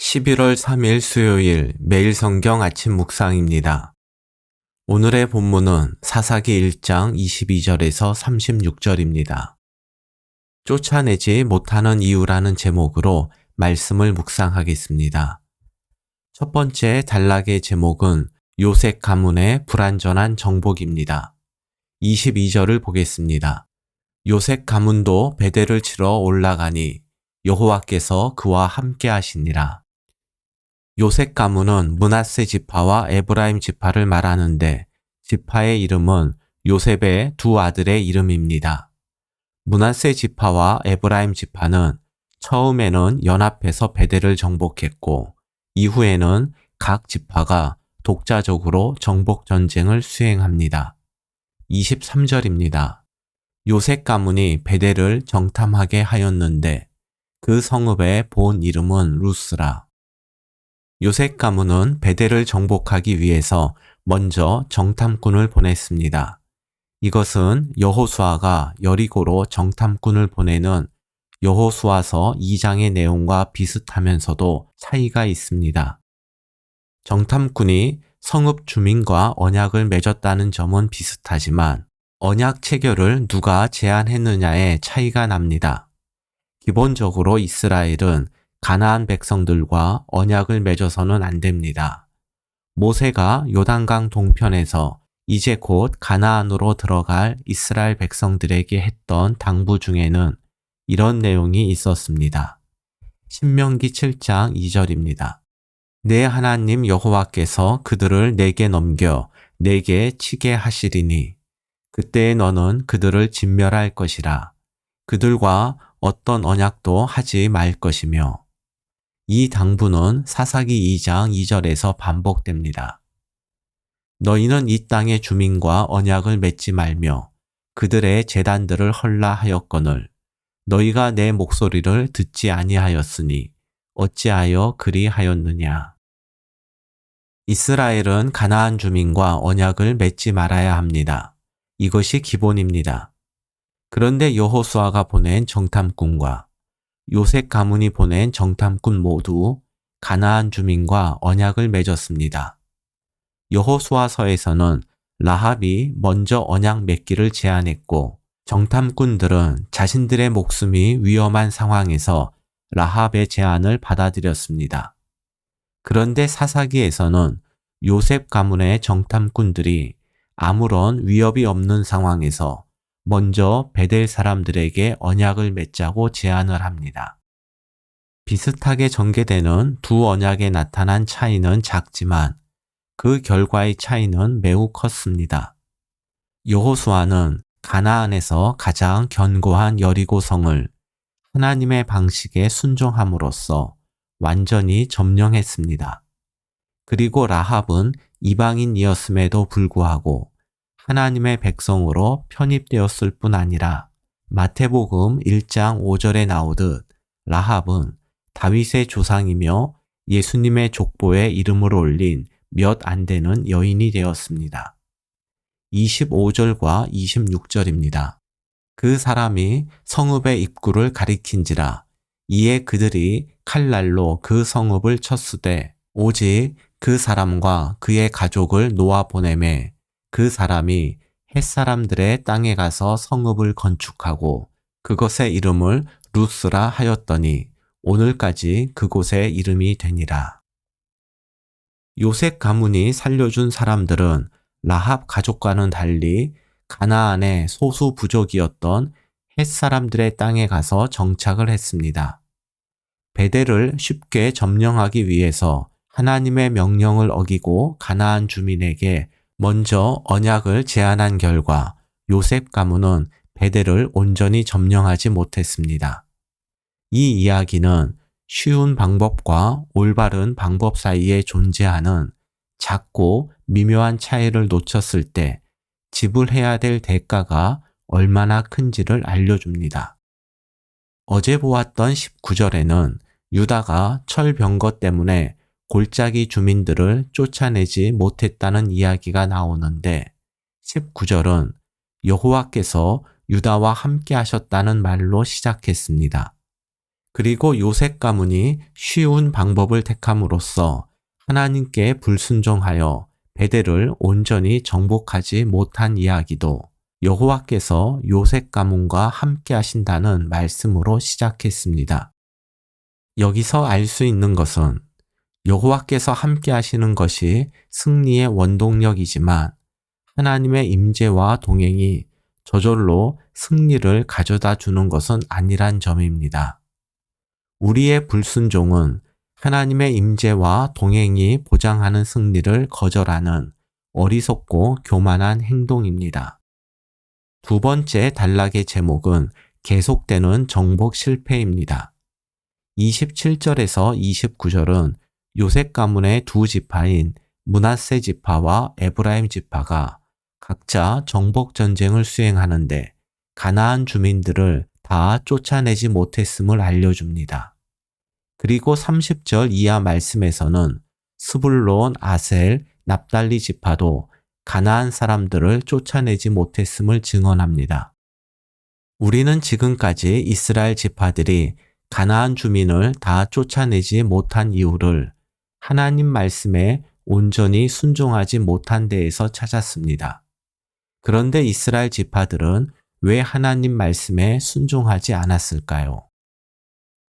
11월 3일 수요일 매일 성경 아침 묵상입니다. 오늘의 본문은 사사기 1장 22절에서 36절입니다. 쫓아내지 못하는 이유라는 제목으로 말씀을 묵상하겠습니다. 첫 번째 단락의 제목은 요셉 가문의 불완전한 정복입니다. 22절을 보겠습니다. 요셉 가문도 베델을 치러 올라가니 여호와께서 그와 함께 하시니라. 요셉 가문은 므낫세 지파와 에브라임 지파를 말하는데 지파의 이름은 요셉의 두 아들의 이름입니다. 므낫세 지파와 에브라임 지파는 처음에는 연합해서 베델을 정복했고 이후에는 각 지파가 독자적으로 정복 전쟁을 수행합니다. 23절입니다. 요셉 가문이 베델을 정탐하게 하였는데 그 성읍의 본 이름은 루스라. 요셉 가문은 베델을 정복하기 위해서 먼저 정탐꾼을 보냈습니다. 이것은 여호수아가 여리고로 정탐꾼을 보내는 여호수아서 2장의 내용과 비슷하면서도 차이가 있습니다. 정탐꾼이 성읍 주민과 언약을 맺었다는 점은 비슷하지만 언약 체결을 누가 제안했느냐에 차이가 납니다. 기본적으로 이스라엘은 가나안 백성들과 언약을 맺어서는 안 됩니다. 모세가 요단강 동편에서 이제 곧 가나안으로 들어갈 이스라엘 백성들에게 했던 당부 중에는 이런 내용이 있었습니다. 신명기 7장 2절입니다. 내 하나님 여호와께서 그들을 내게 넘겨 내게 치게 하시리니 그때에 너는 그들을 진멸할 것이라. 그들과 어떤 언약도 하지 말 것이며 이 당부는 사사기 2장 2절에서 반복됩니다. 너희는 이 땅의 주민과 언약을 맺지 말며 그들의 제단들을 헐라 하였거늘 너희가 내 목소리를 듣지 아니하였으니 어찌하여 그리 하였느냐. 이스라엘은 가나안 주민과 언약을 맺지 말아야 합니다. 이것이 기본입니다. 그런데 여호수아가 보낸 정탐꾼과 요셉 가문이 보낸 정탐꾼 모두 가나안 주민과 언약을 맺었습니다. 여호수아서에서는 라합이 먼저 언약 맺기를 제안했고 정탐꾼들은 자신들의 목숨이 위험한 상황에서 라합의 제안을 받아들였습니다. 그런데 사사기에서는 요셉 가문의 정탐꾼들이 아무런 위협이 없는 상황에서 먼저 베델 사람들에게 언약을 맺자고 제안을 합니다. 비슷하게 전개되는 두 언약에 나타난 차이는 작지만 그 결과의 차이는 매우 컸습니다. 여호수아는 가나안에서 가장 견고한 여리고성을 하나님의 방식에 순종함으로써 완전히 점령했습니다. 그리고 라합은 이방인이었음에도 불구하고 하나님의 백성으로 편입되었을 뿐 아니라 마태복음 1장 5절에 나오듯 라합은 다윗의 조상이며 예수님의 족보에 이름을 올린 몇 안 되는 여인이 되었습니다. 25절과 26절입니다. 그 사람이 성읍의 입구를 가리킨지라 이에 그들이 칼날로 그 성읍을 쳤으되 오직 그 사람과 그의 가족을 놓아 보내매 그 사람이 헷사람들의 땅에 가서 성읍을 건축하고 그것의 이름을 루스라 하였더니 오늘까지 그곳의 이름이 되니라. 요셉 가문이 살려준 사람들은 라합 가족과는 달리 가나안의 소수 부족이었던 헷사람들의 땅에 가서 정착을 했습니다. 베델을 쉽게 점령하기 위해서 하나님의 명령을 어기고 가나안 주민에게 먼저 언약을 제안한 결과 요셉 가문은 베델을 온전히 점령하지 못했습니다. 이 이야기는 쉬운 방법과 올바른 방법 사이에 존재하는 작고 미묘한 차이를 놓쳤을 때 지불해야 될 대가가 얼마나 큰지를 알려줍니다. 어제 보았던 19절에는 유다가 철병거 때문에 골짜기 주민들을 쫓아내지 못했다는 이야기가 나오는데 19절은 여호와께서 유다와 함께 하셨다는 말로 시작했습니다. 그리고 요셉 가문이 쉬운 방법을 택함으로써 하나님께 불순종하여 베델을 온전히 정복하지 못한 이야기도 여호와께서 요셉 가문과 함께 하신다는 말씀으로 시작했습니다. 여기서 알 수 있는 것은 여호와께서 함께 하시는 것이 승리의 원동력이지만 하나님의 임재와 동행이 저절로 승리를 가져다 주는 것은 아니란 점입니다. 우리의 불순종은 하나님의 임재와 동행이 보장하는 승리를 거절하는 어리석고 교만한 행동입니다. 두 번째 단락의 제목은 계속되는 정복 실패입니다. 27절에서 29절은 요셉 가문의 두 지파인 므낫세 지파와 에브라임 지파가 각자 정복 전쟁을 수행하는데 가나안 주민들을 다 쫓아내지 못했음을 알려줍니다. 그리고 30절 이하 말씀에서는 스불론, 아셀, 납달리 지파도 가나안 사람들을 쫓아내지 못했음을 증언합니다. 우리는 지금까지 이스라엘 지파들이 가나안 주민을 다 쫓아내지 못한 이유를 하나님 말씀에 온전히 순종하지 못한 데에서 찾았습니다. 그런데 이스라엘 지파들은 왜 하나님 말씀에 순종하지 않았을까요?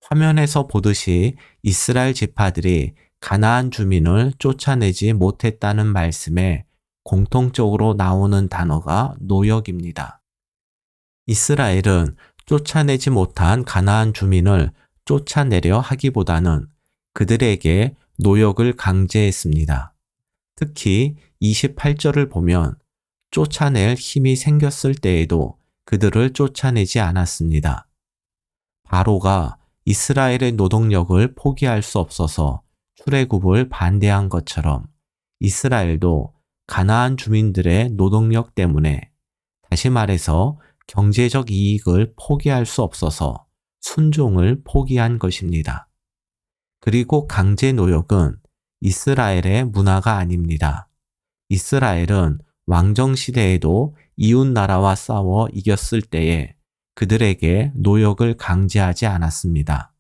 화면에서 보듯이 이스라엘 지파들이 가나안 주민을 쫓아내지 못했다는 말씀에 공통적으로 나오는 단어가 노역입니다. 이스라엘은 쫓아내지 못한 가나안 주민을 쫓아내려 하기보다는 그들에게 노역을 강제했습니다. 특히 28절을 보면 쫓아낼 힘이 생겼을 때에도 그들을 쫓아내지 않았습니다. 바로가 이스라엘의 노동력을 포기할 수 없어서 출애굽을 반대한 것처럼 이스라엘도 가나안 주민들의 노동력 때문에, 다시 말해서 경제적 이익을 포기할 수 없어서 순종을 포기한 것입니다. 그리고 강제 노역은 이스라엘의 문화가 아닙니다. 이스라엘은 왕정 시대에도 이웃 나라와 싸워 이겼을 때에 그들에게 노역을 강제하지 않았습니다.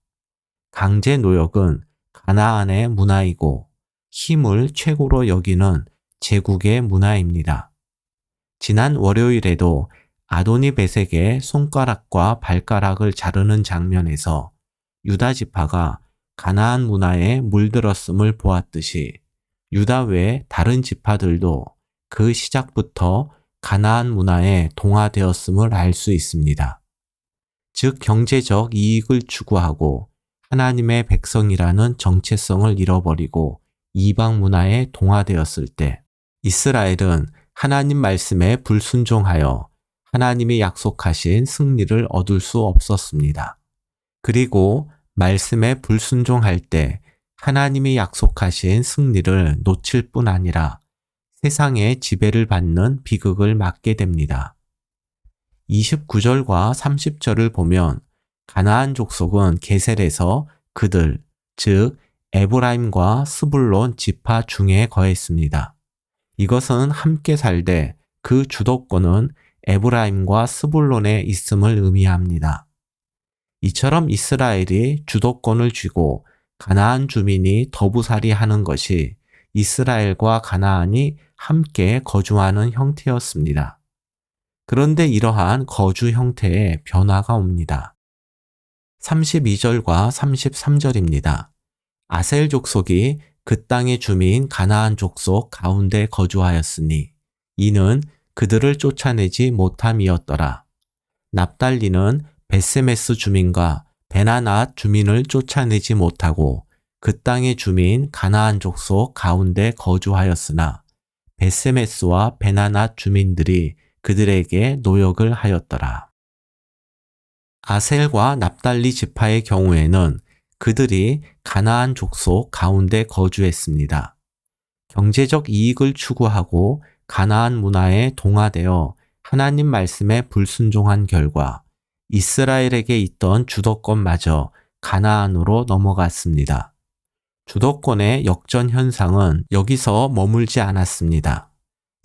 강제 노역은 가나안의 문화이고 힘을 최고로 여기는 제국의 문화입니다. 지난 월요일에도 아도니 베색의 손가락과 발가락을 자르는 장면에서 유다 지파가 가나안 문화에 물들었음을 보았듯이 유다 외 다른 지파들도 그 시작부터 가나안 문화에 동화되었음을 알 수 있습니다. 즉 경제적 이익을 추구하고 하나님의 백성이라는 정체성을 잃어버리고 이방 문화에 동화되었을 때 이스라엘은 하나님 말씀에 불순종하여 하나님이 약속하신 승리를 얻을 수 없었습니다. 그리고 말씀에 불순종할 때 하나님이 약속하신 승리를 놓칠 뿐 아니라 세상의 지배를 받는 비극을 맞게 됩니다. 29절과 30절을 보면 가나안 족속은 게셀에서 그들, 즉 에브라임과 스불론 지파 중에 거했습니다. 이것은 함께 살되 그 주도권은 에브라임과 스불론에 있음을 의미합니다. 이처럼 이스라엘이 주도권을 쥐고 가나안 주민이 더부살이 하는 것이 이스라엘과 가나안이 함께 거주하는 형태였습니다. 그런데 이러한 거주 형태에 변화가 옵니다. 32절과 33절입니다. 아셀 족속이 그 땅의 주민 가나안 족속 가운데 거주하였으니 이는 그들을 쫓아내지 못함이었더라. 납달리는 베세메스 주민과 베나낫 주민을 쫓아내지 못하고 그 땅의 주민 가나안 족속 가운데 거주하였으나 베세메스와 베나낫 주민들이 그들에게 노역을 하였더라. 아셀과 납달리 지파의 경우에는 그들이 가나안 족속 가운데 거주했습니다. 경제적 이익을 추구하고 가나안 문화에 동화되어 하나님 말씀에 불순종한 결과 이스라엘에게 있던 주도권마저 가나안으로 넘어갔습니다. 주도권의 역전 현상은 여기서 머물지 않았습니다.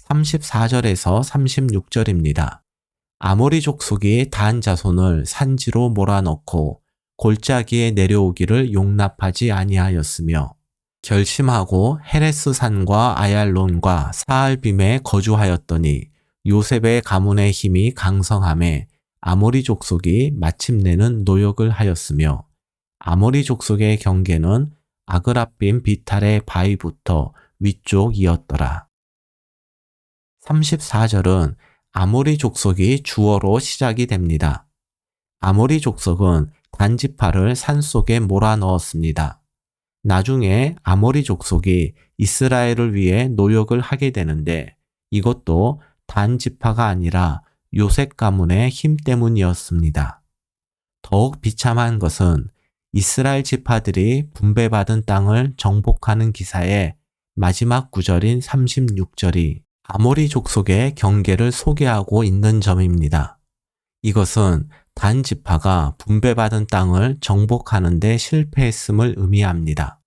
34절에서 36절입니다. 아모리 족속이 단 자손을 산지로 몰아넣고 골짜기에 내려오기를 용납하지 아니하였으며 결심하고 헤레스산과 아얄론과 사알빔에 거주하였더니 요셉의 가문의 힘이 강성함에 아모리 족속이 마침내는 노역을 하였으며 아모리 족속의 경계는 아그라빔 비탈의 바위부터 위쪽이었더라. 34절은 아모리 족속이 주어로 시작이 됩니다. 아모리 족속은 단지파를 산속에 몰아넣었습니다. 나중에 아모리 족속이 이스라엘을 위해 노역을 하게 되는데 이것도 단지파가 아니라 요셉 가문의 힘 때문이었습니다. 더욱 비참한 것은 이스라엘 지파들이 분배받은 땅을 정복하는 기사의 마지막 구절인 36절이 아모리 족속의 경계를 소개하고 있는 점입니다. 이것은 단 지파가 분배받은 땅을 정복하는 데 실패했음을 의미합니다.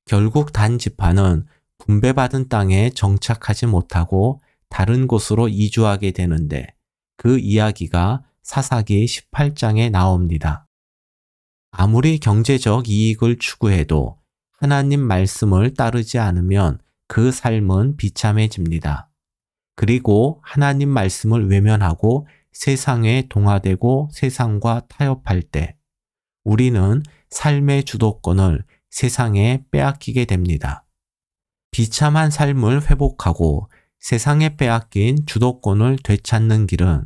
결국 단 지파는 분배받은 땅에 정착하지 못하고 다른 곳으로 이주하게 되는데 그 이야기가 사사기 18장에 나옵니다. 아무리 경제적 이익을 추구해도 하나님 말씀을 따르지 않으면 그 삶은 비참해집니다. 그리고 하나님 말씀을 외면하고 세상에 동화되고 세상과 타협할 때 우리는 삶의 주도권을 세상에 빼앗기게 됩니다. 비참한 삶을 회복하고 세상에 빼앗긴 주도권을 되찾는 길은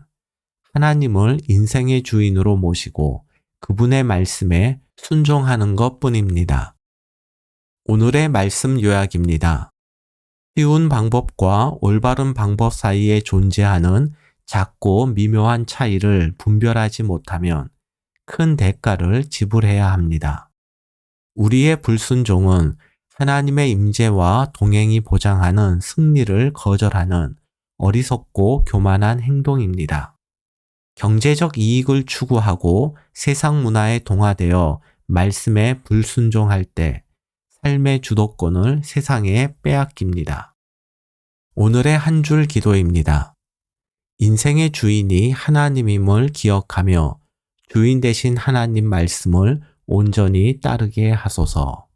하나님을 인생의 주인으로 모시고 그분의 말씀에 순종하는 것뿐입니다. 오늘의 말씀 요약입니다. 쉬운 방법과 올바른 방법 사이에 존재하는 작고 미묘한 차이를 분별하지 못하면 큰 대가를 지불해야 합니다. 우리의 불순종은 하나님의 임재와 동행이 보장하는 승리를 거절하는 어리석고 교만한 행동입니다. 경제적 이익을 추구하고 세상 문화에 동화되어 말씀에 불순종할 때 삶의 주도권을 세상에 빼앗깁니다. 오늘의 한 줄 기도입니다. 인생의 주인이 하나님임을 기억하며 주인 되신 하나님 말씀을 온전히 따르게 하소서.